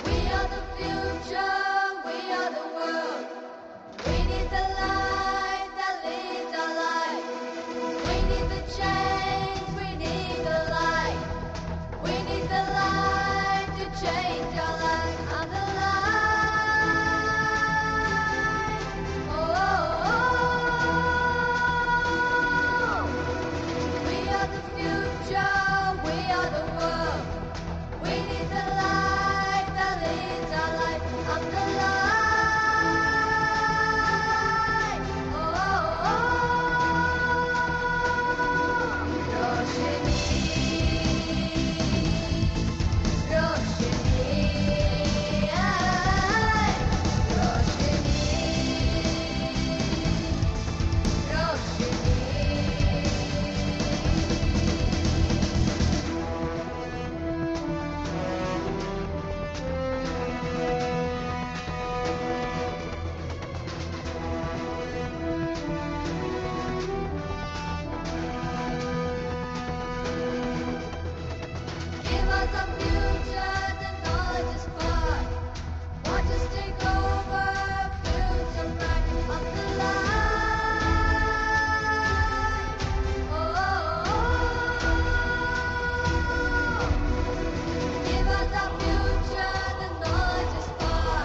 We are the future, we are the world. We need the light that leads our life. We need the change, we need the light. We need the light to change our life. I'm the light. Oh, oh, oh. We are the future, we are the world. We need the light that leads our life. I'm the light. Oh, oh, oh. Roshni, Roshni, Roshni, Give us a future, the knowledge is far. Watch us take over, future bright. I'm the light. Oh, oh, oh. Give us a future, the knowledge is far.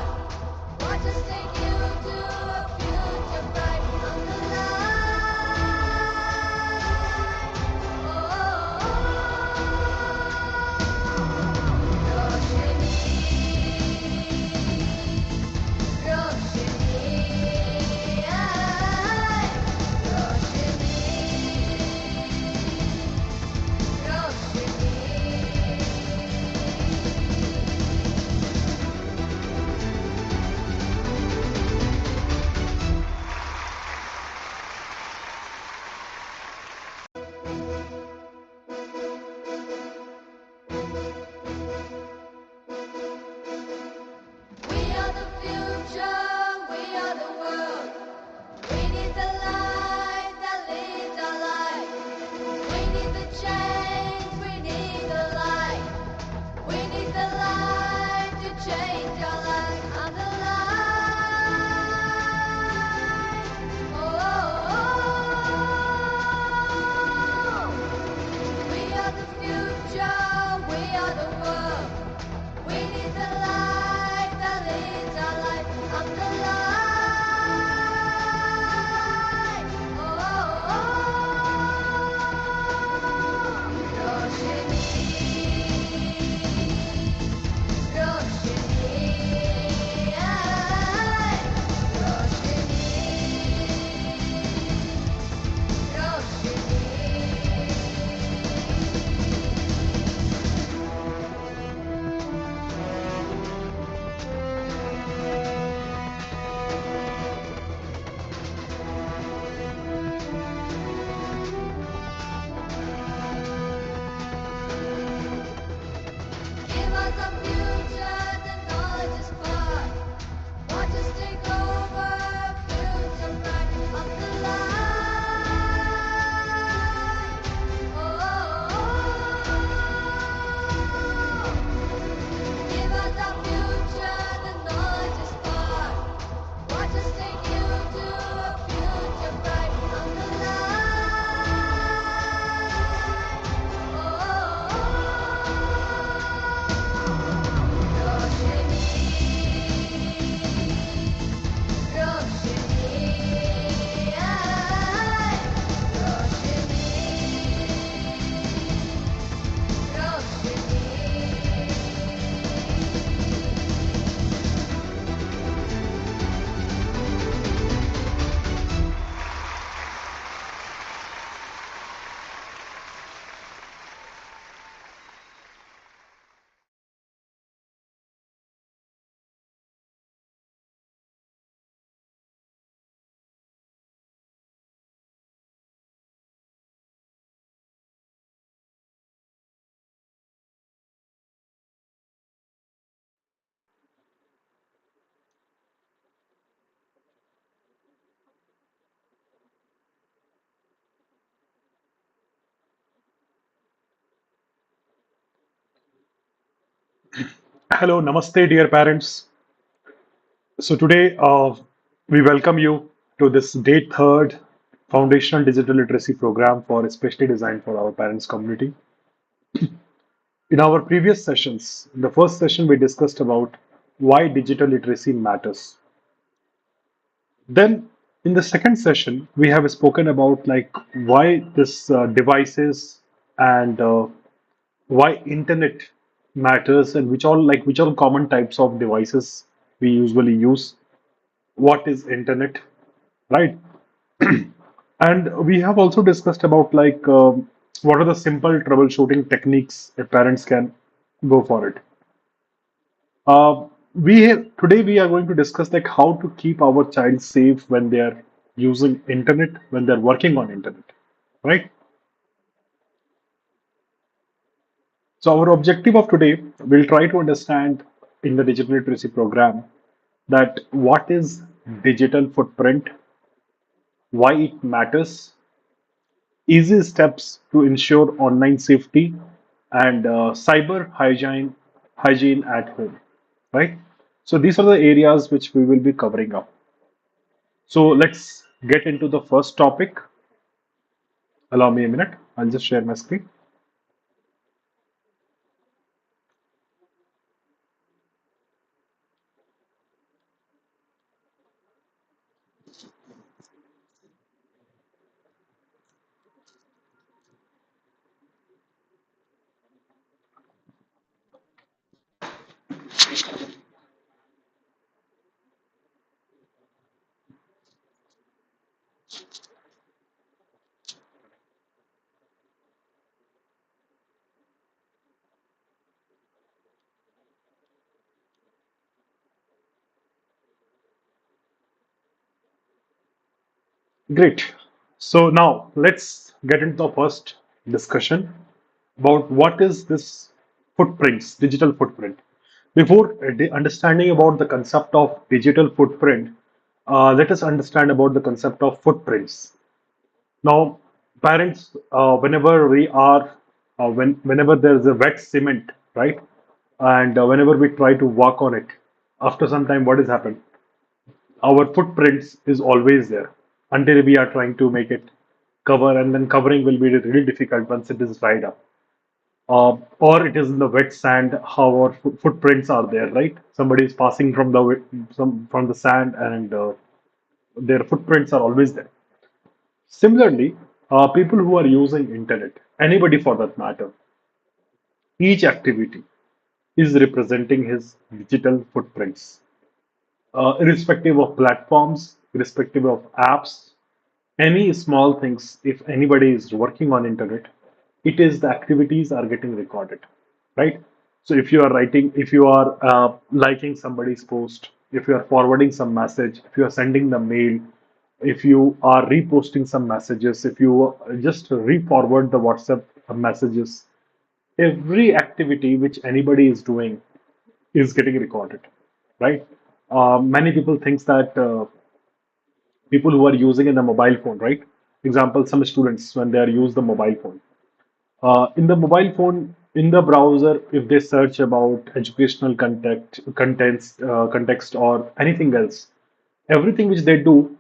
Watch us take you to a future bright. I'm the light. Oh, oh, oh. Roshni, Roshni, Roshni, We are the future, we are the world. We need the light that leads our life. We need the change, we need the light. We need the light to change our life. I'm the light. Oh, oh, oh. We are the future, we are the world. We need the light that leads our life. I'm the light. Oh, oh, oh. Roshni, Roshni, Roshni, Roshni. Hello, namaste, dear parents. So today we welcome you to this day third foundational digital literacy program for especially designed for our parents community. In our previous sessions, in the first session we discussed about why digital literacy matters. Then in the second session we have spoken about like why this devices and why internet matters and which all common types of devices we usually use, what is internet, right? And we have also discussed about what are the simple troubleshooting techniques if parents can go for it. Today we are going to discuss like how to keep our child safe when they are using internet, when they're working on internet, right? So our objective of today, we'll try to understand in the digital literacy program that what is digital footprint, why it matters, easy steps to ensure online safety, and cyber hygiene at home, right? So these are the areas which we will be covering up. So let's get into the first topic. Allow me a minute. I'll just share my screen. Great. So now let's get into the first discussion about what is this footprints, digital footprint. Before understanding about the concept of digital footprint, let us understand about the concept of footprints. Now, parents, whenever we are, whenever there is a wet cement, right, and whenever we try to walk on it, after some time, what has happened? Our footprints is always there until we are trying to make it cover, and then covering will be really difficult once it is dried up. Or it is in the wet sand, how our footprints are there, right? Somebody is passing from the from the sand, and their footprints are always there. Similarly, people who are using internet, anybody for that matter, each activity is representing his digital footprints, irrespective of platforms, irrespective of apps, any small things. If anybody is working on internet, it is the activities are getting recorded, right? So if you are writing, if you are liking somebody's post, if you are forwarding some message, if you are sending the mail, if you are reposting some messages, if you just re-forward the WhatsApp messages, every activity which anybody is doing is getting recorded, right? Many people thinks that people who are using in the mobile phone, right? Example, some students when they are use the mobile phone. In the mobile phone, in the browser, if they search about educational context or anything else, everything which they do,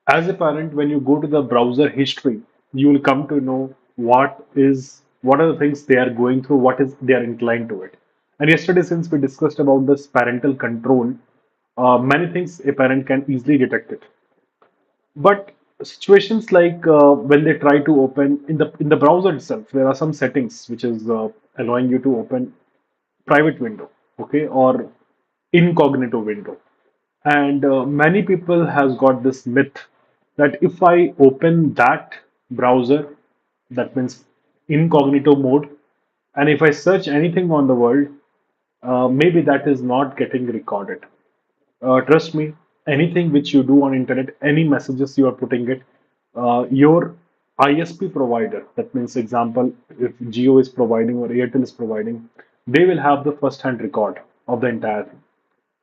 as a parent, when you go to the browser history, you will come to know what are the things they are going through, what is they are inclined to it. And yesterday, since we discussed about this parental control, many things a parent can easily detect it. But situations like when they try to open in the browser itself, there are some settings which is allowing you to open private window, okay, or incognito window. And many people has got this myth that if I open that browser, that means incognito mode, and if I search anything on the world, maybe that is not getting recorded. Trust me, anything which you do on internet, any messages you are putting it, your ISP provider, that means example, if Geo is providing or Airtel is providing, they will have the first hand record of the entire thing.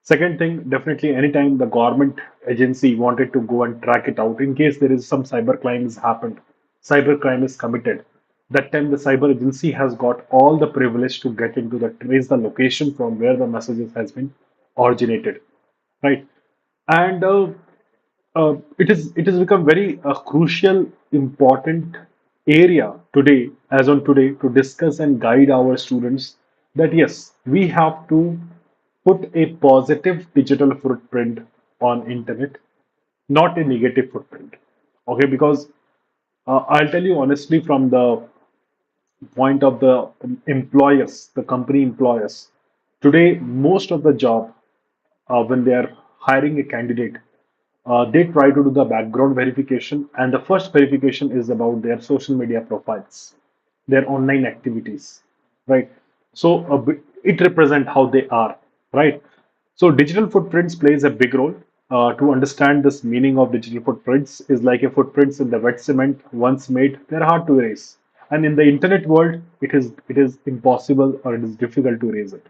Second thing, definitely anytime the government agency wanted to go and track it out in case there is some cyber crime has happened, cyber crime is committed. That time the cyber agency has got all the privilege to get into the trace the location from where the messages has been originated, right? And it has become very crucial, important area today, as on today, to discuss and guide our students that yes, we have to put a positive digital footprint on internet, not a negative footprint. Okay, because I'll tell you honestly from the point of the employers, the company employers. Today, most of the job, when they are hiring a candidate, they try to do the background verification, and the first verification is about their social media profiles, their online activities, right? So it represents how they are, right? So digital footprints plays a big role. To understand this meaning of digital footprints is like a footprints in the wet cement. Once made, they're hard to erase. And in the internet world, it is impossible or it is difficult to erase it.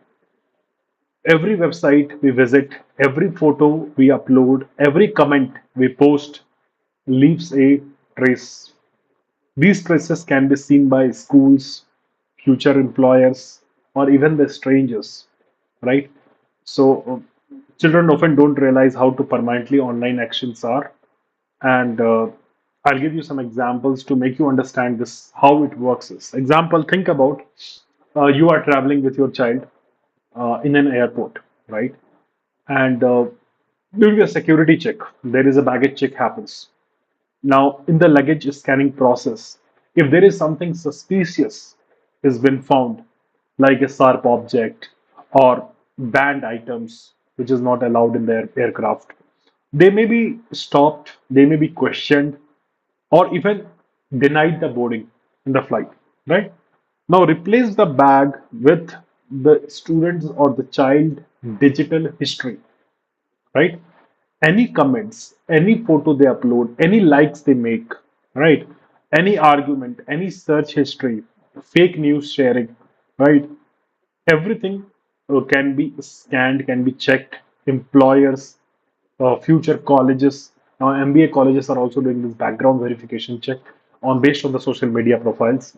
Every website we visit, every photo we upload, every comment we post leaves a trace. These traces can be seen by schools, future employers, or even the strangers, right? So, children often don't realize how to permanently online actions are. And I'll give you some examples to make you understand this, how it works. Example, think about you are traveling with your child in an airport, right? And during a security check, there is a baggage check happens. Now, in the luggage scanning process, if there is something suspicious has been found, like a sharp object or banned items which is not allowed in their aircraft, they may be stopped, they may be questioned, or even denied the boarding in the flight, right? Now, replace the bag with the student's or the child digital history, right? Any comments, any photo they upload, any likes they make, right? Any argument, any search history, fake news sharing, right? Everything can be scanned, can be checked. Employers, future colleges, now MBA colleges are also doing this background verification check on based on the social media profiles.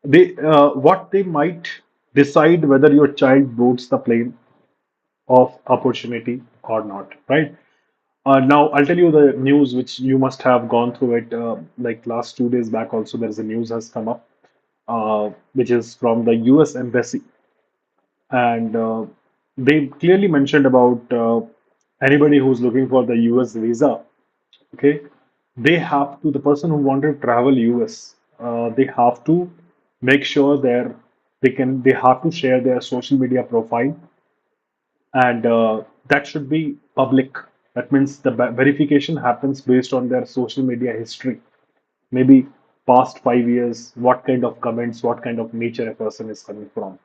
They what they might decide whether your child boards the plane of opportunity or not, right? Now, I'll tell you the news which you must have gone through it. Like last 2 days back, also there's a news has come up, which is from the U.S. Embassy, and they clearly mentioned about anybody who's looking for the U.S. visa. Okay, they have to the person who wanted to travel U.S. They have to make sure they have to share their social media profile and that should be public. That means the verification happens based on their social media history, maybe past 5 years, what kind of comments, what kind of nature a person is coming from.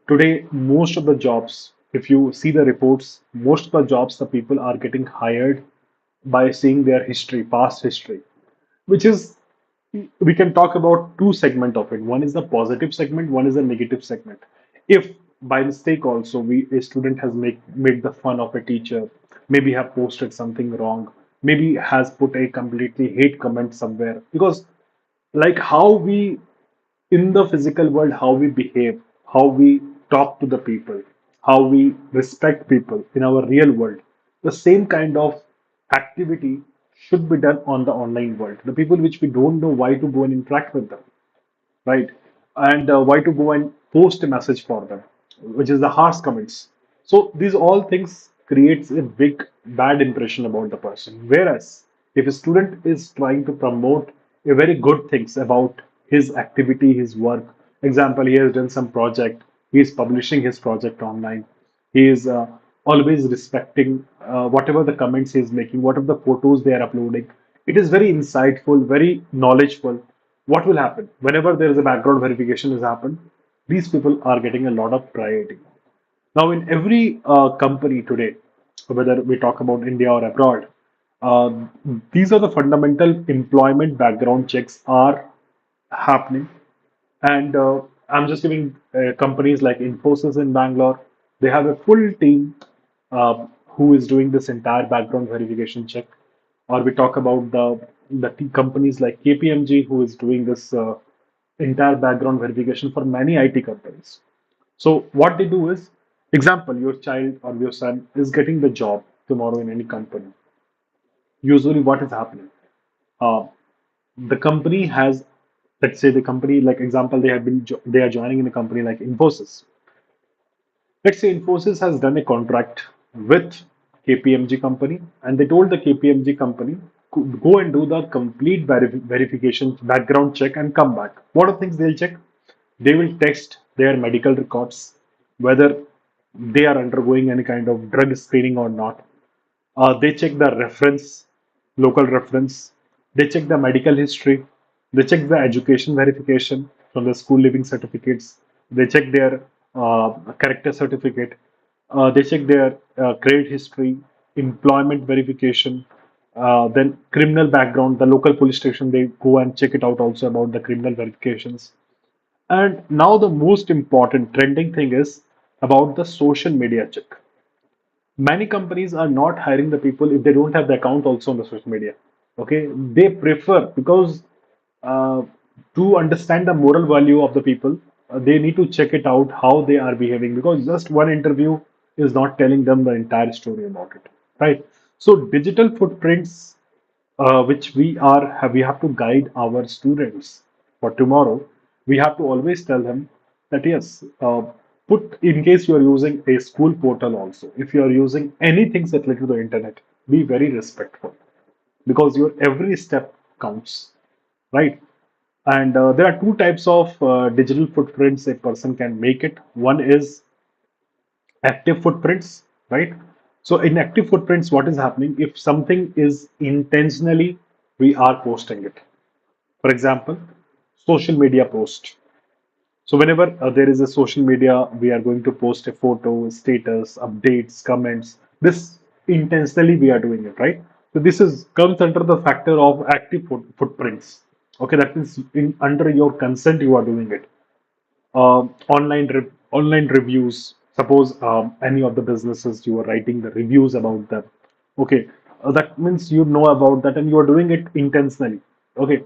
Today, most of the jobs, if you see the reports, most of the jobs, the people are getting hired by seeing their history, past history, which is we can talk about two segment of it. One is the positive segment, one is the negative segment. If by mistake also we a student has made the fun of a teacher, maybe have posted something wrong, maybe has put a completely hate comment somewhere, because like how we in the physical world, how we behave, how we talk to the people, how we respect people in our real world, the same kind of activity should be done on the online world. The people which we don't know, why to go and interact with them, right? And why to go and post a message for them, which is the harsh comments. So these all things creates a big bad impression about the person. Whereas if a student is trying to promote a very good things about his activity, his work, example, he has done some project, he is publishing his project online, he is always respecting whatever the comments he is making, whatever the photos they are uploading. It is very insightful, very knowledgeable. What will happen whenever there is a background verification has happened? These people are getting a lot of priority. Now, in every company today, whether we talk about India or abroad, uh, these are the fundamental employment background checks are happening. And I'm just giving companies like Infosys in Bangalore, they have a full team who is doing this entire background verification check. Or we talk about the the companies like KPMG, who is doing this entire background verification for many IT companies. So what they do is, example, your child or your son is getting the job tomorrow in any company. Usually, what is happening? Uh, the company has, let's say, the company, like example, they are joining in a company like Infosys. Let's say Infosys has done a contract with KPMG company, and they told the KPMG company go and do the complete verification, background check, and come back. What are things they'll check? They will test their medical records, whether they are undergoing any kind of drug screening or not. They check the reference, local reference. They check the medical history. They check the education verification from the school living certificates. They check their character certificate. They check their credit history, employment verification, then criminal background. The local police station, they go and check it out also about the criminal verifications. And now the most important trending thing is about the social media check. Many companies are not hiring the people if they don't have the account also on the social media. Okay, they prefer because uh, to understand the moral value of the people, they need to check it out how they are behaving because just one interview is not telling them the entire story about it, right? So digital footprints, which we have to guide our students for tomorrow. We have to always tell them that yes, put in case you are using a school portal also. If you are using anything related to the internet, be very respectful because your every step counts, right? And there are two types of digital footprints a person can make it. One is active footprints, right? So in active footprints, what is happening? If something is intentionally, we are posting it. For example, social media post. So whenever there is a social media, we are going to post a photo, status, updates, comments. This intentionally we are doing it, right? So this is comes under the factor of active footprints. Okay, that means in under your consent you are doing it. Online reviews. Suppose any of the businesses you are writing the reviews about them. Okay, that means you know about that and you are doing it intentionally. Okay,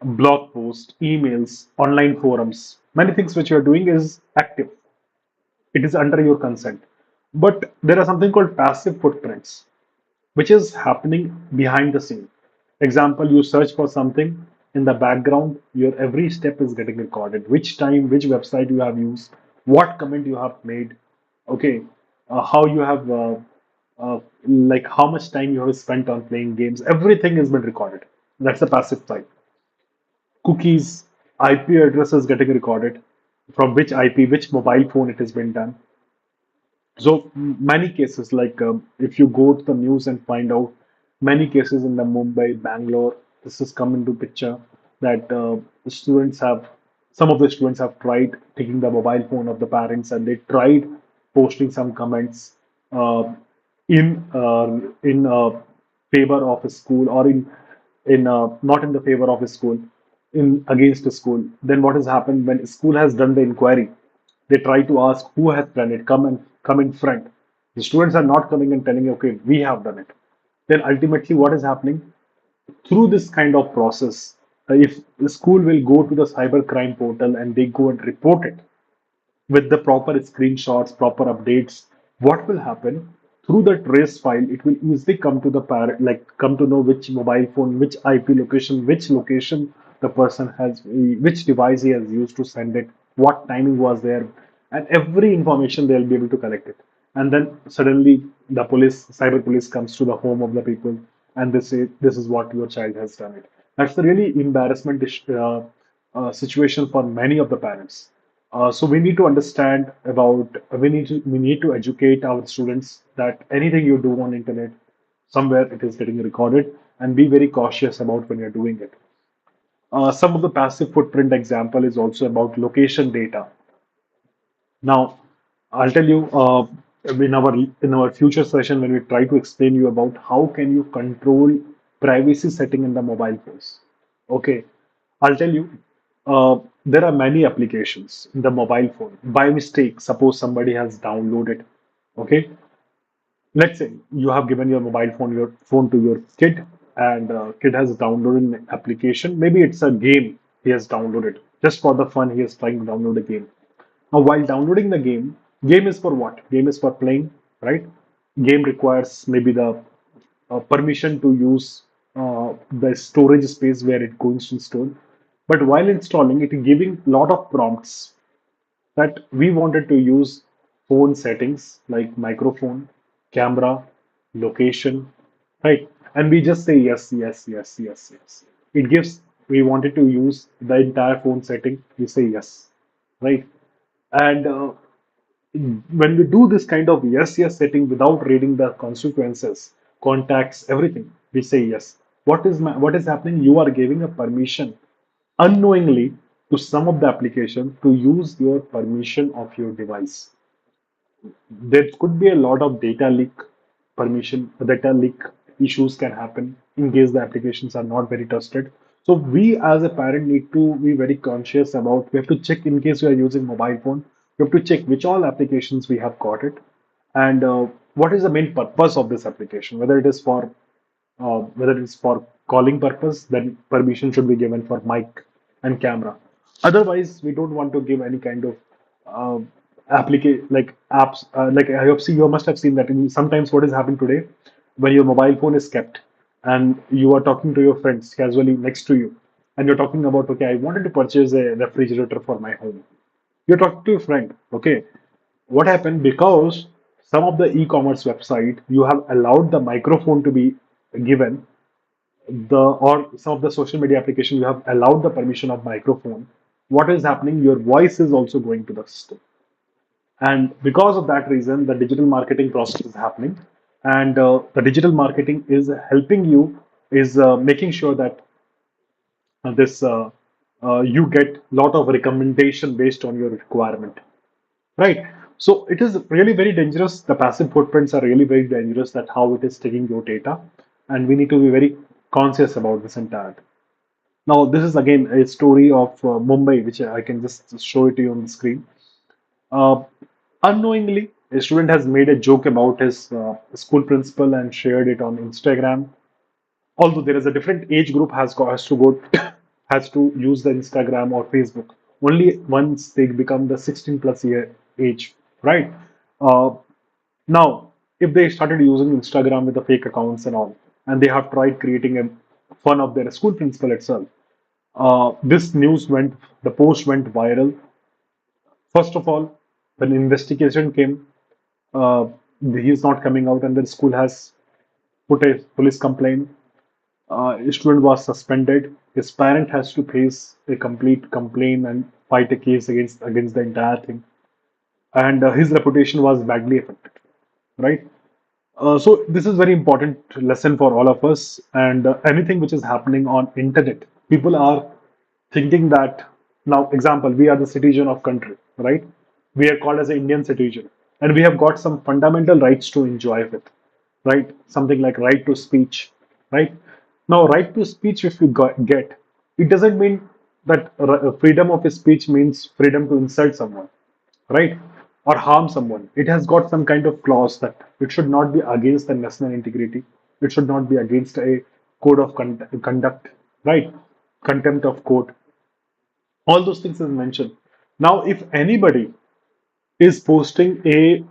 blog post, emails, online forums, many things which you are doing is active. It is under your consent. But there are something called passive footprints which is happening behind the scene. Example, you search for something in the background, your every step is getting recorded. Which time, which website you have used, what comment you have made, okay, how you have, like how much time you have spent on playing games, everything has been recorded. That's the passive side. Cookies, IP addresses getting recorded, from which IP, which mobile phone it has been done. So many cases, like if you go to the news and find out many cases in the Mumbai, Bangalore, this has come into picture that the students have, some of the students have tried taking the mobile phone of the parents and they tried posting some comments uh, in favor of a school or in not in the favor of a school, in against a school. Then what has happened when school has done the inquiry? They try to ask who has done it, come in front. The students are not coming and telling, okay, we have done it. Then ultimately, what is happening through this kind of process? If the school will go to the cyber crime portal and they go and report it, with the proper screenshots, proper updates, what will happen through the trace file? It will easily come to the parent, like come to know which mobile phone, which IP location, which location the person has, which device he has used to send it, what timing was there, and every information they'll be able to collect it. And then suddenly the police, cyber police, comes to the home of the people and they say, "This is what your child has done it." That's the really embarrassment situation for many of the parents. So we need to understand about we need to educate our students that anything you do on internet, somewhere it is getting recorded, and be very cautious about when you're doing it. Some of the passive footprint example is also about location data. Now, I'll tell you in our future session when we try to explain you about how can you control privacy setting in the mobile phones. Okay, I'll tell you. There are many applications in the mobile phone. By mistake, suppose somebody has downloaded. Okay, let's say you have given your mobile phone your phone to your kid. and kid has downloaded an application. Maybe it's a game he has downloaded. Just for the fun, he is trying to download a game. Now, while downloading the game, game is for what? Game is for playing, right? Game requires maybe the permission to use the storage space where it goes to store. But while installing, it is giving lot of prompts that we wanted to use phone settings like microphone, camera, location, right? And we just say yes, yes, yes, yes, yes. It gives, we wanted to use the entire phone setting, we say yes, right? And when we do this kind of yes, yes setting without reading the consequences, contacts, everything, we say yes. What is happening? You are giving a permission unknowingly to some of the application to use your permission of your device. There could be a lot of data leak issues can happen in case the applications are not very trusted. So we as a parent need to be very conscious about, we have to check in case we are using mobile phone, we have to check which all applications we have got it, and what is the main purpose of this application, whether it's for calling purpose, then permission should be given for mic and camera. Otherwise, we don't want to give any kind of uh, like apps. Like I hope see you must have seen that sometimes what is happening today when your mobile phone is kept and you are talking to your friends casually next to you, and you're talking about, okay, I wanted to purchase a refrigerator for my home. You're talking to a friend, okay? What happened? Because some of the e-commerce website you have allowed the microphone to be given, the or some of the social media application you have allowed the permission of microphone. What is happening? Your voice is also going to the system, and because of that reason, the digital marketing process is happening, and the digital marketing is helping you, is making sure that this you get lot of recommendation based on your requirement. Right. So it is really very dangerous. The passive footprints are really very dangerous, that how it is taking your data. And we need to be very conscious about this entire. Now, this is again a story of Mumbai, which I can just show it to you on the screen. Uh, Unknowingly, a student has made a joke about his school principal and shared it on Instagram. Although there is a different age group has to go has to use the Instagram or Facebook only once they become the 16 plus year age, right? Uh, Now, if they started using Instagram with the fake accounts and all, and they have tried creating a fun of their school principal itself, this news went, the post went viral. First of all, when investigation came, uh, he is not coming out, and the school has put a police complaint. A student was suspended. His parent has to face a complete complaint and fight a case against the entire thing, and his reputation was badly affected. Right. So this is very important lesson for all of us. And anything which is happening on internet, people are thinking that, now, example, we are the citizen of country, right? We are called as an Indian citizen, and we have got some fundamental rights to enjoy with, right? Something like right to speech, right? Now, right to speech, if you get, it doesn't mean that freedom of speech means freedom to insult someone, right? Or harm someone. It has got some kind of clause that it should not be against the national integrity. It should not be against a code of conduct, right? Contempt of court. All those things is mentioned. Now, if anybody is posting a,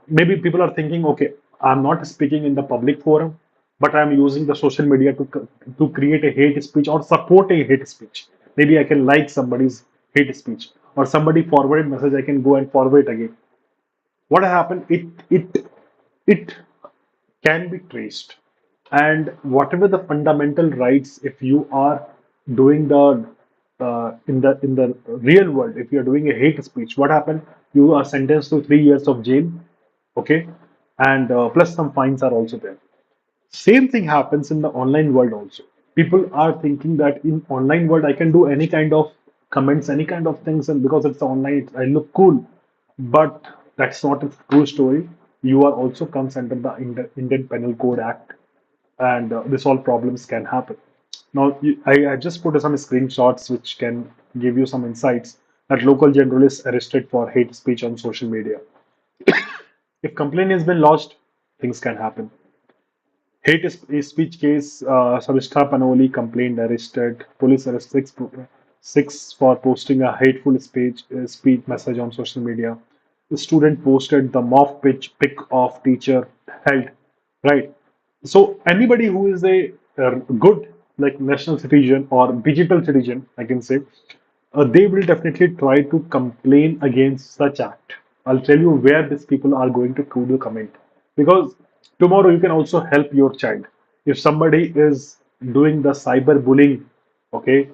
maybe people are thinking, okay, I'm not speaking in the public forum, but I'm using the social media to create a hate speech or support a hate speech. Maybe I can like somebody's hate speech, or somebody forwarded message, I can go and forward it again. What happened? It can be traced, and whatever the fundamental rights, if you are doing the in the real world, if you are doing a hate speech, what happened? You are sentenced to 3 years of jail, okay, and plus some fines are also there. Same thing happens in the online world also. People are thinking that in online world I can do any kind of comments, any kind of things, and because it's online, I look cool. But that's not a true story. You are also comes under the Indian Penal Code Act, and this all problems can happen. Now, I just put some screenshots which can give you some insights that local journalist arrested for hate speech on social media. If complaint has been lodged, things can happen. Speech case, Savishta Panoli complained, arrested. Police arrest six for posting a hateful speech message on social media. The student posted the mock pitch pic of teacher held. Right. So anybody who is a good like national citizen or digital citizen, I can say, they will definitely try to complain against such act. I'll tell you where these people are going to do comment, because tomorrow you can also help your child. If somebody is doing the cyber bullying, okay,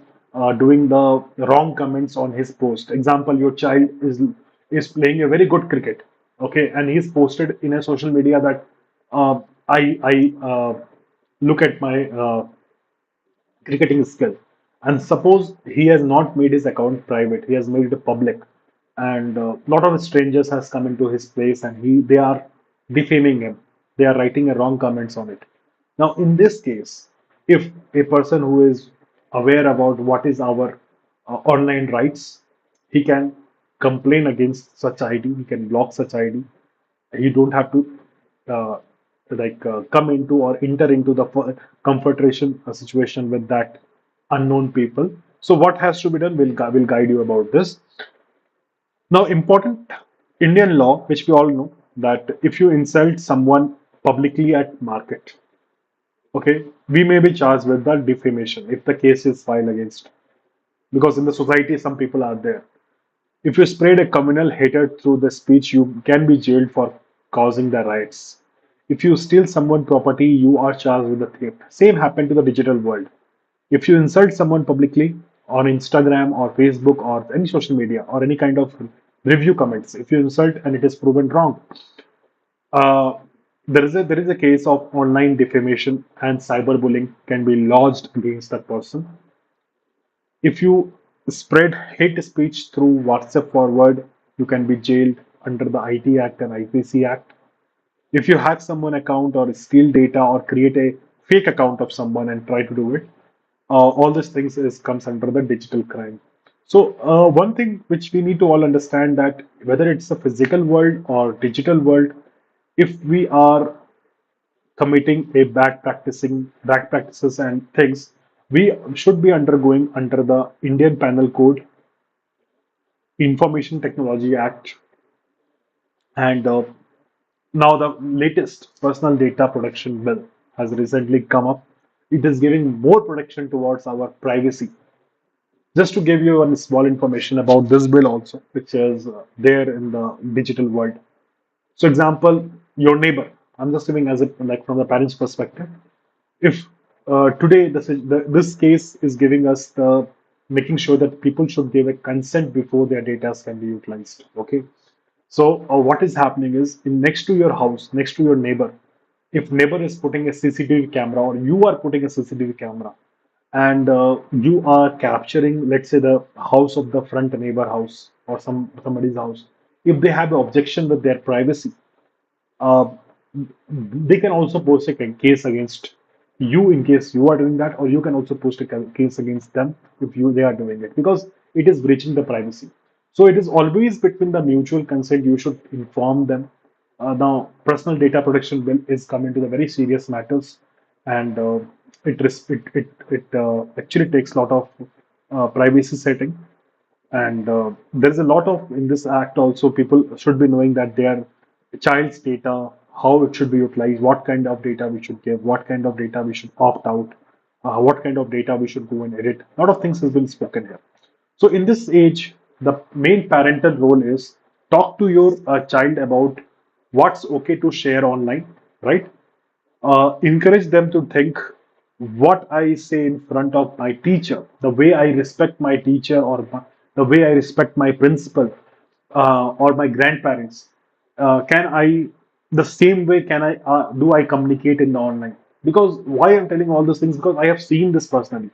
doing the wrong comments on his post. Example, your child is playing a very good cricket, okay, and he's posted in a social media that I look at my cricketing skill. And suppose he has not made his account private, he has made it public, and a lot of strangers has come into his place, and they are defaming him. They are writing a wrong comments on it. Now, in this case, if a person who is aware about what is our online rights, he can complain against such ID. He can block such ID. You don't have to uh, come into or enter into the confrontation situation with that unknown people. So what has to be done? Will guide you about this. Now, important Indian law, which we all know, that if you insult someone publicly at market, okay, we may be charged with the defamation if the case is filed against. Because in the society, some people are there. If you spread a communal hatred through the speech, you can be jailed for causing the riots. If you steal someone's property, you are charged with the theft. Same happened to the digital world. If you insult someone publicly on Instagram or Facebook or any social media or any kind of review comments, if you insult and it is proven wrong, uh, there is a case of online defamation and cyberbullying can be lodged against that person. If you spread hate speech through WhatsApp forward, you can be jailed under the IT Act and IPC Act. If you hack someone account or steal data or create a fake account of someone and try to do it, all these things comes under the digital crime. So one thing which we need to all understand, that whether it's a physical world or digital world, if we are committing a bad practices and things, we should be undergoing under the Indian Penal Code, Information Technology Act, and now the latest Personal Data Protection Bill has recently come up. It is giving more protection towards our privacy. Just to give you one small information about this bill also, which is there in the digital world. So, example, your neighbor. I'm just giving as a like from the parent's perspective. If today this case is giving us the making sure that people should give a consent before their data can be utilized. Okay, so what is happening is, in next to your house, next to your neighbor, if neighbor is putting a CCTV camera or you are putting a CCTV camera, and you are capturing, let's say, the house of the front neighbor house or somebody's house, if they have an objection with their privacy, uh, they can also post a case against you in case you are doing that, or you can also post a case against them if they are doing it, because it is breaching the privacy. So it is always between the mutual consent. You should inform them. Now, personal data protection bill is coming to the very serious matters, and it actually takes a lot of privacy setting, and there is a lot of in this act also. People should be knowing that their child's data, how it should be utilized, what kind of data we should give, what kind of data we should opt out, what kind of data we should go and edit. A lot of things has been spoken here. So in this age, the main parental role is talk to your child about what's okay to share online, right? Encourage them to think what I say in front of my teacher, the way I respect my teacher, or the way I respect my principal or my grandparents. Can I, the same way, can I do I communicate in the online? Because why I'm telling all those things, because I have seen this personally.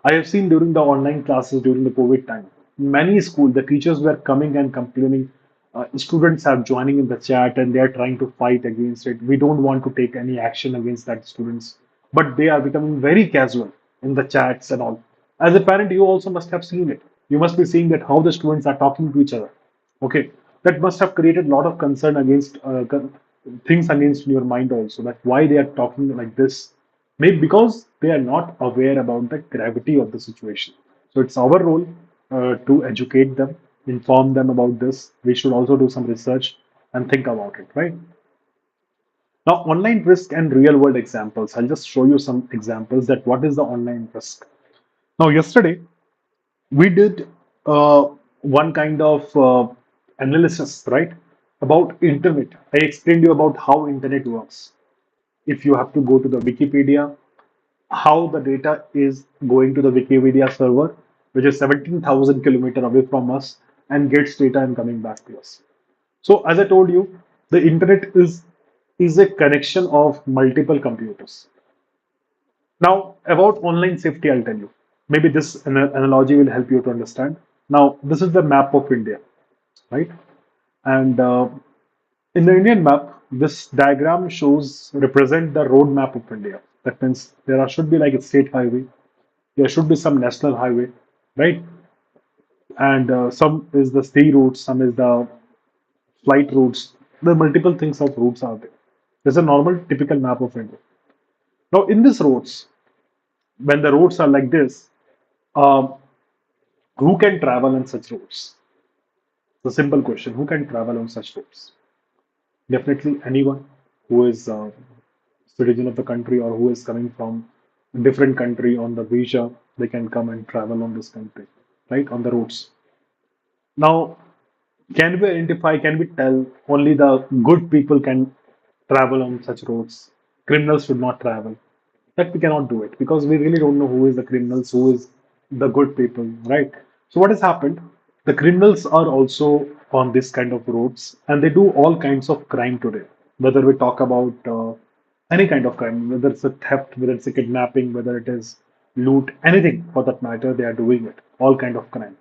I have seen during the online classes during the COVID time, many schools, the teachers were coming and complaining. Students are joining in the chat and they are trying to fight against it. We don't want to take any action against that students, but they are becoming very casual in the chats and all. As a parent, you also must have seen it. You must be seeing that how the students are talking to each other. Okay, that must have created a lot of concern against. things against your mind also, that why they are talking like this. Maybe because they are not aware about the gravity of the situation. So it's our role to educate them, inform them about this. We should also do some research and think about it, right? Now, online risk and real world examples. I'll just show you some examples that what is the online risk. Now, yesterday we did one kind of analysis, right, about internet. I explained you about how internet works. If you have to go to the Wikipedia, how the data is going to the Wikipedia server, which is 17,000 kilometers away from us, and gets data and coming back to us. So, as I told you, the internet is a connection of multiple computers. Now, about online safety, I'll tell you. Maybe this analogy will help you to understand. Now, this is the map of India, right? And in the Indian map, this diagram shows represent the road map of India. That means there should be like a state highway, there should be some national highway, right? And some is the sea routes, some is the flight routes. The multiple things of routes are there. There's a normal typical map of India. Now, in these roads, when the roads are like this, um, who can travel on such roads? The simple question: who can travel on such roads? Definitely anyone who is a citizen of the country or who is coming from a different country on the visa, they can come and travel on this country, right? On the roads. Now, can we identify, can we tell only the good people can travel on such roads? Criminals should not travel. That we cannot do it because we really don't know who is the criminals, who is the good people, right? So what has happened? The criminals are also on this kind of roads and they do all kinds of crime today. Whether we talk about any kind of crime, whether it's a theft, whether it's a kidnapping, whether it is loot, anything for that matter, they are doing it. All kind of crime.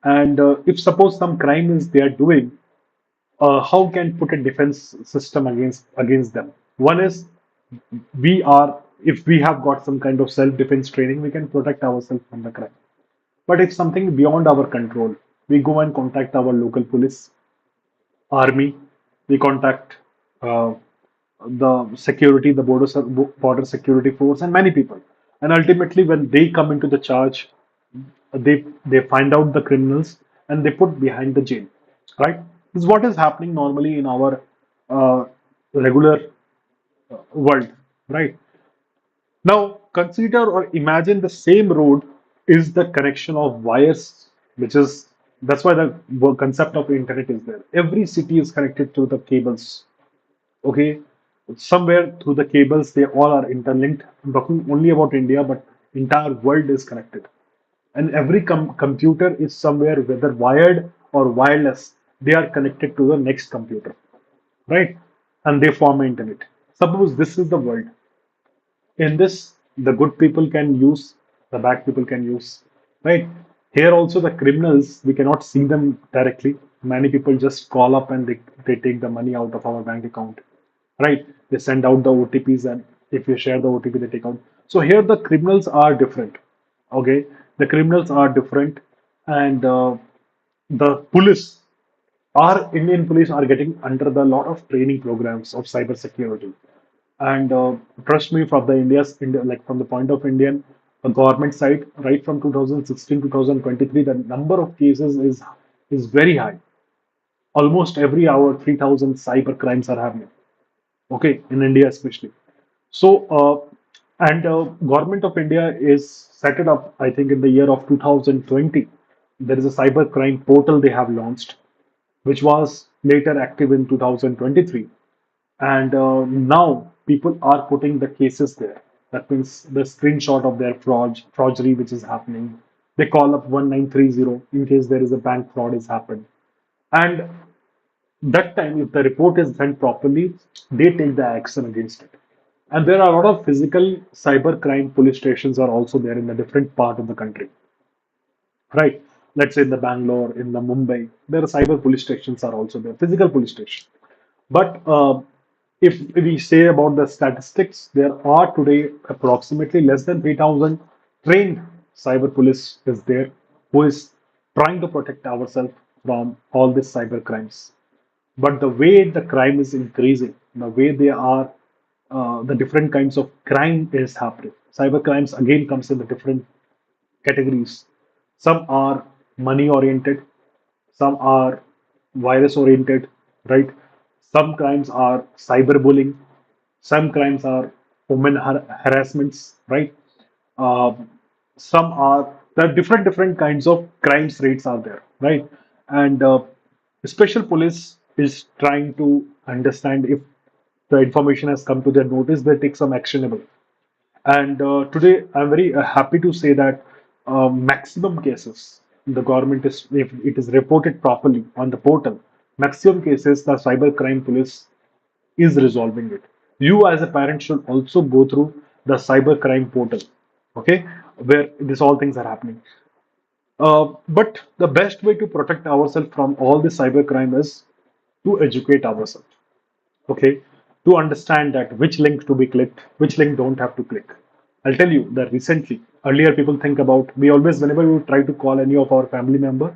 And if suppose some crime is they are doing, how can put a defense system against them? One is we are if we have got some kind of self defense training, we can protect ourselves from the crime. But if something beyond our control, we go and contact our local police, army, we contact uh, the security, the border security force, and many people. And ultimately, when they come into the charge, they find out the criminals and they put behind the jail. Right? This is what is happening normally in our uh, regular world. Right? Now, consider or imagine the same road is the connection of wires, which is that's why the concept of internet is there. Every city is connected to the cables. Okay, somewhere through the cables, they all are interlinked. I'm talking only about India, but entire world is connected. And every computer is somewhere, whether wired or wireless, they are connected to the next computer, right? And they form an internet. Suppose this is the world. In this, the good people can use, the bad people can use, right? Here also the criminals, we cannot see them directly. Many people just call up and they take the money out of our bank account, right? They send out the OTPs and if you share the OTP, they take out. So here the criminals are different, okay? The criminals are different and the police, our Indian police are getting under the lot of training programs of cyber security. And trust me, from the like from the point of Indian government side, right from 2016 2023, the number of cases is very high. Almost every hour, 3,000 cyber crimes are happening. Okay, in India especially. So, and government of India is set it up. I think in the year of 2020, there is a cyber crime portal they have launched, which was later active in 2023. And now people are putting the cases there. That means the screenshot of their forgery which is happening. They call up 1930 in case there is a bank fraud has happened. And that time, if the report is done properly, they take the action against it. And there are a lot of physical cyber crime police stations are also there in the different part of the country, right? Let's say in the Bangalore, in the Mumbai, there are cyber police stations are also there, physical police station. But if we say about the statistics, there are today approximately less than 3,000 trained cyber police is there who is trying to protect ourselves from all these cyber crimes. but the way the crime is increasing, the way they are, the different kinds of crime is happening. Cyber crimes again comes in the different categories. Some are money oriented, some are virus oriented, right? Some crimes are cyberbullying, some crimes are women harassments, right? Um, some are there are different kinds of crimes rates are there, right? And special police is trying to understand if the information has come to their notice, they take some actionable. And today, I'm very happy to say that maximum cases, the government is, if it is reported properly on the portal, maximum cases, the cybercrime police is resolving it. You, as a parent, should also go through the cybercrime portal, okay, where this all things are happening. But the best way to protect ourselves from all the cybercrime is to educate ourselves, okay, to understand that which link to be clicked, which link don't have to click. I'll tell you that recently, earlier people think about, we always, whenever we try to call any of our family member,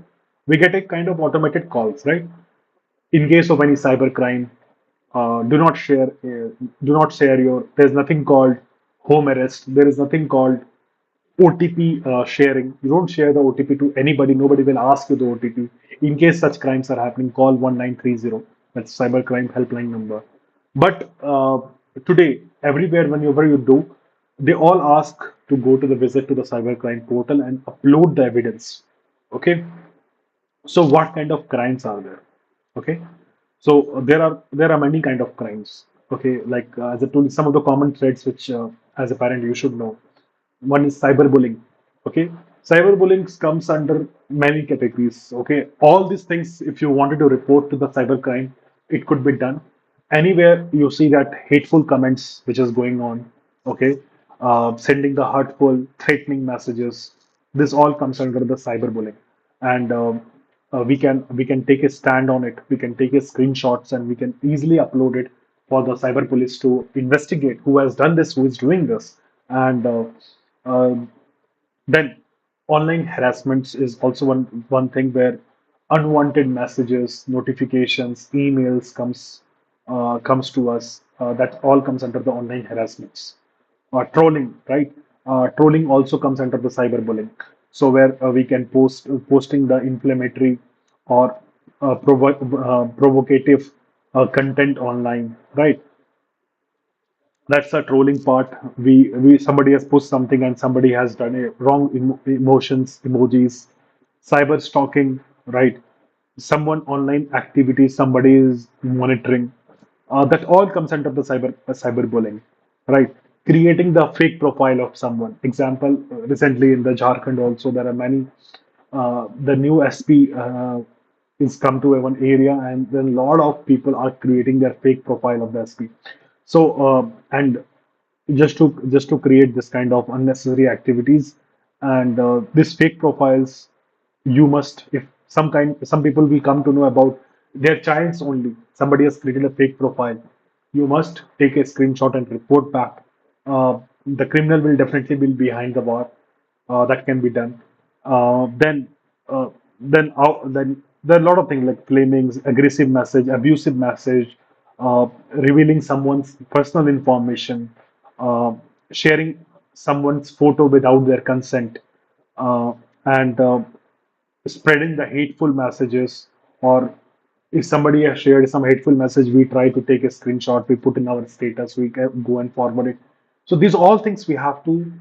we get a kind of automated calls, right? In case of any cyber crime, do not share your, there's nothing called home arrest, there is nothing called OTP sharing. You don't share the OTP to anybody. Nobody will ask you the OTP. In case such crimes are happening, call 1930. That's cybercrime helpline number. But today, everywhere, whenever you do, they all ask to go to the visit to the cybercrime portal and upload the evidence. Okay, so what kind of crimes are there? Okay, so there are many kind of crimes. Okay, like as I told you, some of the common threats which as a parent you should know. One is cyberbullying. Okay, cyberbullying comes under many categories. Okay, all these things, if you wanted to report to the cybercrime, it could be done. Anywhere you see that hateful comments which is going on, okay, sending the hurtful, threatening messages, this all comes under the cyberbullying, and we can take a stand on it. We can take a screenshots and we can easily upload it for the cyber police to investigate who has done this, who is doing this, and uh, then online harassment is also one thing where unwanted messages, notifications, emails comes to us. That all comes under the online harassments. Trolling, right? Trolling also comes under the cyberbullying. So where we can posting the inflammatory or provocative content online, right? That's the trolling part. We somebody has pushed something and somebody has done a wrong emotions, emojis, cyber stalking, right? Someone online activity, somebody is monitoring. That all comes under the cyberbullying, right? Creating the fake profile of someone. Example, recently in the Jharkhand also there are many. The new SP is come to one area, and then a lot of people are creating their fake profile of the SP. So and just to create this kind of unnecessary activities and these fake profiles, you must, if some people will come to know about their child's only, somebody has created a fake profile, you must take a screenshot and report back. The criminal will definitely be behind the bar. That can be done. Then uh, then there are a lot of things like flamings, aggressive message, abusive message, revealing someone's personal information, uh, sharing someone's photo without their consent, uh, and spreading the hateful messages, or if somebody has shared some hateful message, we try to take a screenshot, we put in our status, we can go and forward it. So these all things we have to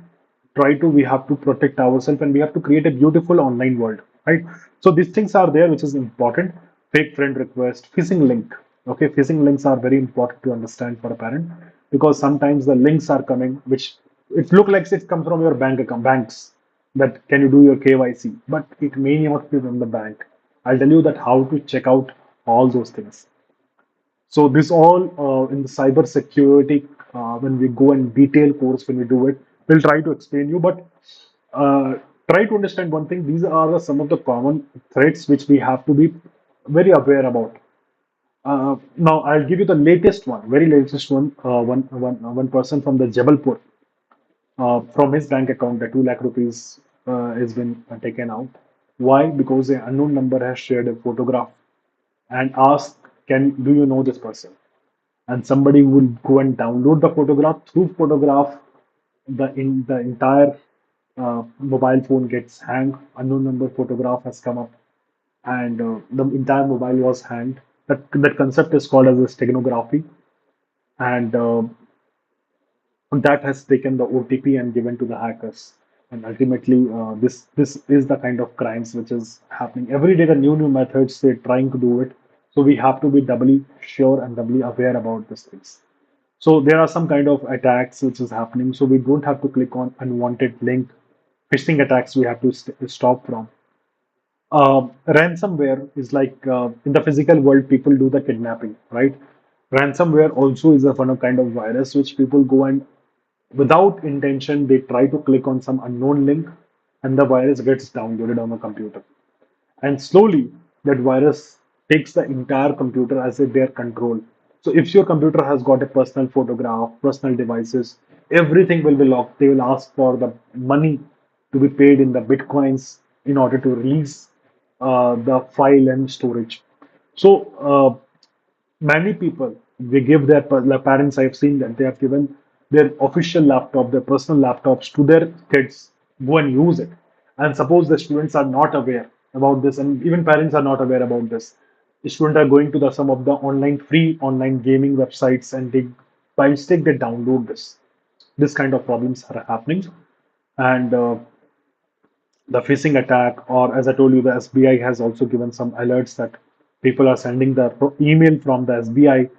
protect ourselves, and we have to create a beautiful online world, right? So these things are there, which is important. Fake friend request, phishing link. Okay, phishing links are very important to understand for a parent, because sometimes the links are coming which it look like it comes from your bank account, banks, that can you do your KYC, but it may not be from the bank. I'll tell you that how to check out all those things. So this all in the cyber security, when we go in detail course, when we do it, we'll try to explain you. But uh, try to understand one thing. These are some of the common threats which we have to be very aware about. Now I'll give you the latest one, very latest one. One person from the Jabalpur, from his bank account, the 2 lakh rupees has been taken out. Why? Because an unknown number has shared a photograph and asked can do you know this person? And somebody will go and download the photograph. Through photograph, the entire mobile phone gets hanged. Unknown number photograph has come up, and the entire mobile was hanged. That concept is called as a steganography, and that has taken the OTP and given to the hackers. And ultimately, this is the kind of crimes which is happening every day. The new methods they're trying to do it. So we have to be doubly sure and doubly aware about these things. So there are some kind of attacks which is happening. So we don't have to click on unwanted link. Phishing attacks we have to stop from. Ransomware is like in the physical world, people do the kidnapping, right? Ransomware also is a fun of kind of virus which people go and without intention they try to click on some unknown link and the virus gets downloaded on the computer. And slowly that virus takes the entire computer as if their control. So if your computer has got a personal photograph, personal devices, everything will be locked. They will ask for the money to be paid in the bitcoins in order to release the file and storage. So many people they give their parents. I've seen that they have given their official laptop, their personal laptops to their kids, go and use it. And suppose the students are not aware about this, and even parents are not aware about this, the students are going to the some of the online free online gaming websites and they by mistake they download this kind of problems are happening. And the phishing attack, or as I told you, the SBI has also given some alerts that people are sending the email from the SBI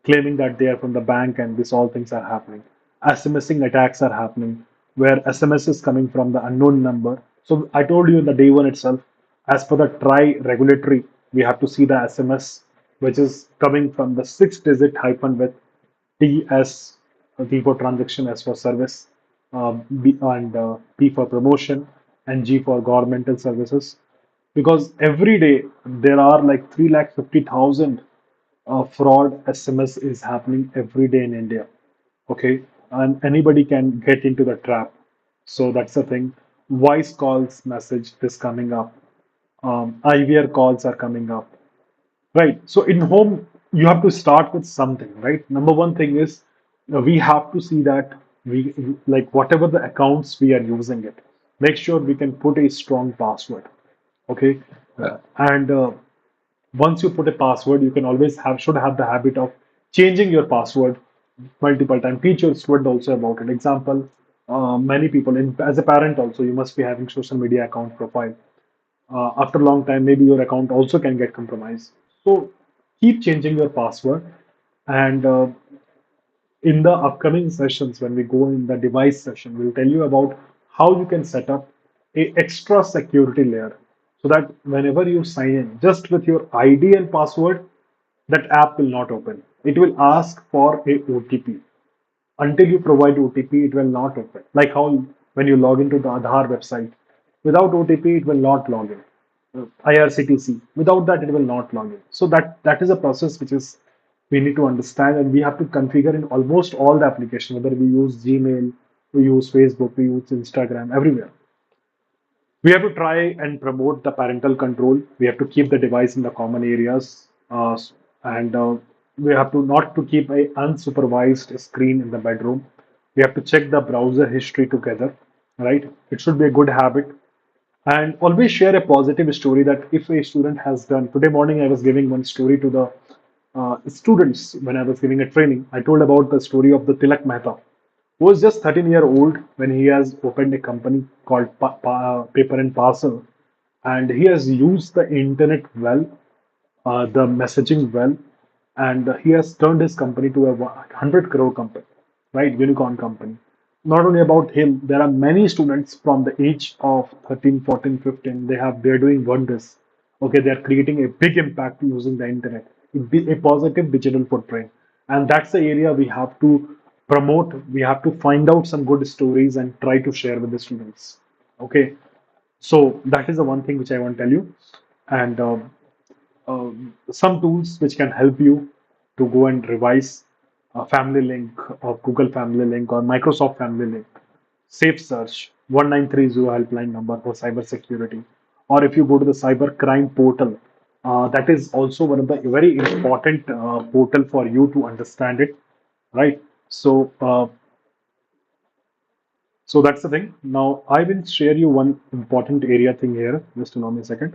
claiming that they are from the bank, and this all things are happening. SMSing attacks are happening, where SMS is coming from the unknown number. So I told you in the day one itself, as per the TRI regulatory, we have to see the SMS, which is coming from the six-digit hyphen with TS, T for transaction, S for service, B and P for promotion, and G for governmental services. Because every day there are like 350,000 fraud SMS is happening every day in India. Okay, and anybody can get into the trap. So that's the thing. Voice calls message is coming up. IVR calls are coming up. Right. So in home, you have to start with something, right? Number one thing is we have to see that we like whatever the accounts we are using it, make sure we can put a strong password. Okay. And once you put a password, you can always have should have the habit of changing your password multiple times. Teach your student also about it. Example, many people, as a parent also, you must be having social media account profile. After a long time, maybe your account also can get compromised. So keep changing your password. And in the upcoming sessions, when we go in the device session, we'll tell you about how you can set up a extra security layer so that whenever you sign in, just with your ID and password, that app will not open. It will ask for a OTP. Until you provide OTP, it will not open. Like how when you log into the Aadhaar website, without OTP, it will not log in. IRCTC, without that, it will not log in. So that is a process which is we need to understand, and we have to configure in almost all the application, whether we use Gmail, we use Facebook, we use Instagram, everywhere. We have to try and promote the parental control. We have to keep the device in the common areas, and we have to not to keep a unsupervised screen in the bedroom. We have to check the browser history together, right? It should be a good habit. And always share a positive story that if a student has done. Today morning, I was giving one story to the students when I was giving a training. I told about the story of the Tilak Mehta, who was just 13-year-old when he has opened a company called Paper and Parcel, and he has used the internet well, the messaging well, and he has turned his company to a 100 crore company, right? Unicorn company. Not only about him, there are many students from the age of 13, 14, 15. They're doing wonders. Okay, they're creating a big impact using the internet, a positive digital footprint, and that's the area we have to promote. We have to find out some good stories and try to share with the students. Okay, so that is the one thing which I want to tell you, and some tools which can help you to go and revise Family Link or Google Family Link or Microsoft Family Link. Safe Search 1930 helpline number for cyber security. Or if you go to the cyber crime portal, That is also one of the very important portal for you to understand it, right? So, so that's the thing. Now, I will share you one important area thing here. Just allow me a second.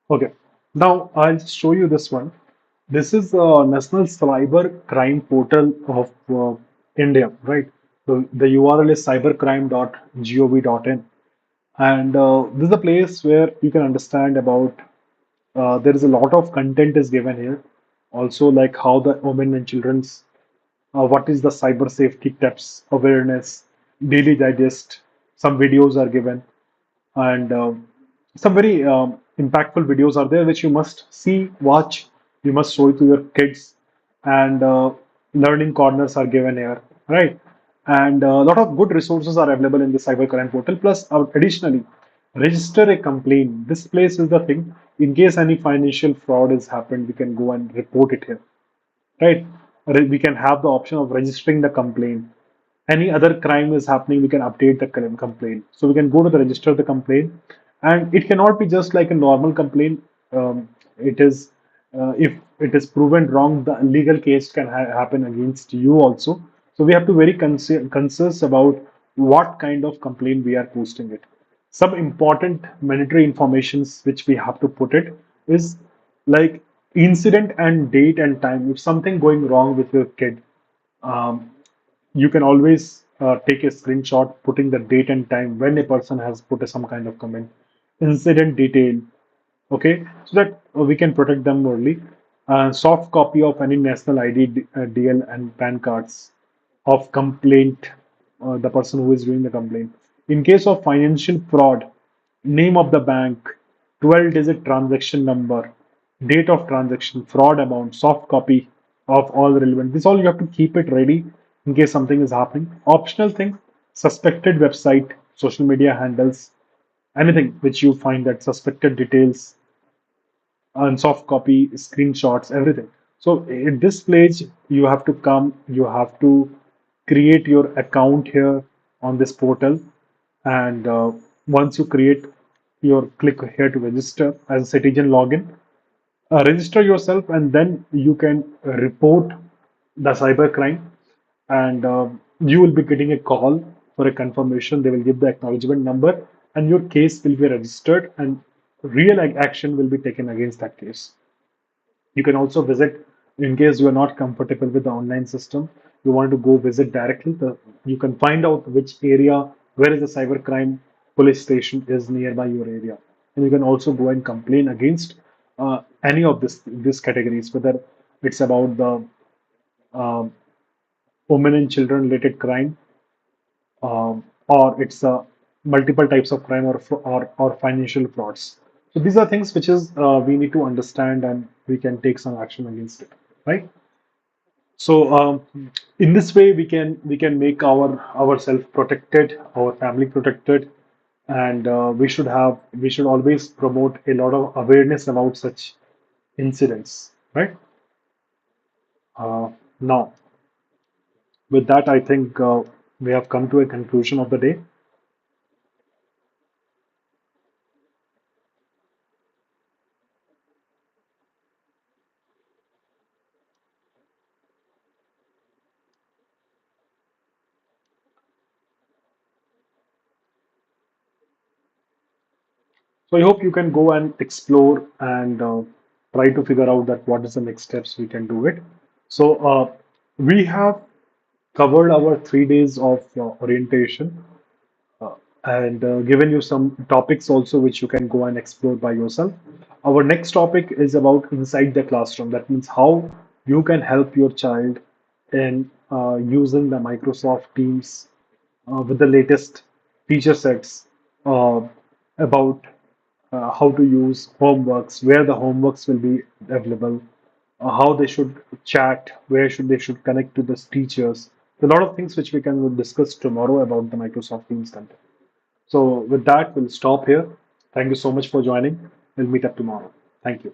Okay. Now, I'll show you this one. This is National Cyber Crime Portal of India, right? So the URL is cybercrime.gov.in. And this is a place where you can understand about there is a lot of content is given here. Also, like how the women and children's, what is the cyber safety tips, awareness, daily digest. Some videos are given, and some very impactful videos are there which you must see, watch. You must show it to your kids, and learning corners are given here, right? And a lot of good resources are available in the cybercrime portal. Plus, additionally, register a complaint. This place is the thing. In case any financial fraud has happened, we can go and report it here, right? We can have the option of registering the complaint. Any other crime is happening, we can update the complaint. So we can go to the register the complaint, and it cannot be just like a normal complaint. It is if it is proven wrong, the legal case can happen against you also. So we have to very conscious about what kind of complaint we are posting it. Some important mandatory informations which we have to put it is like incident and date and time. If something going wrong with your kid, um, you can always take a screenshot putting the date and time when a person has put some kind of comment, incident detail, okay, so that we can protect them early. Soft copy of any national ID, DL, and PAN cards of complaint, the person who is doing the complaint. In case of financial fraud, name of the bank, 12-digit transaction number, date of transaction, fraud amount, soft copy of all relevant. This all you have to keep it ready in case something is happening. Optional thing, suspected website, social media handles, anything which you find that suspected details and soft copy, screenshots, everything. So in this page, you have to come, you have to create your account here on this portal. And once you create your click here to register as a citizen login, register yourself, and then you can report the cybercrime, and you will be getting a call for a confirmation. They will give the acknowledgement number, and your case will be registered, and real action will be taken against that case. You can also visit, in case you are not comfortable with the online system, you want to go visit directly. You can find out which area, where is the cybercrime police station is nearby your area, and you can also go and complain against any of these categories, whether it's about the um, women and children related crime, or it's multiple types of crime, or financial frauds. So these are things which is we need to understand, and we can take some action against it, right? So in this way, we can make ourselves protected, our family protected, and we should always promote a lot of awareness about such incidents, right? Now, with that, I think we have come to a conclusion of the day. So I hope you can go and explore and try to figure out that what is the next steps we can do it. So we have covered our 3 days of orientation, uh, and given you some topics also which you can go and explore by yourself. Our next topic is about inside the classroom. That means how you can help your child in using the Microsoft Teams with the latest feature sets uh, about how to use homeworks, where the homeworks will be available, how they should chat, where should they should connect to the teachers. A lot of things which we can discuss tomorrow about the Microsoft Teams content. So with that, we'll stop here. Thank you so much for joining. We'll meet up tomorrow. Thank you.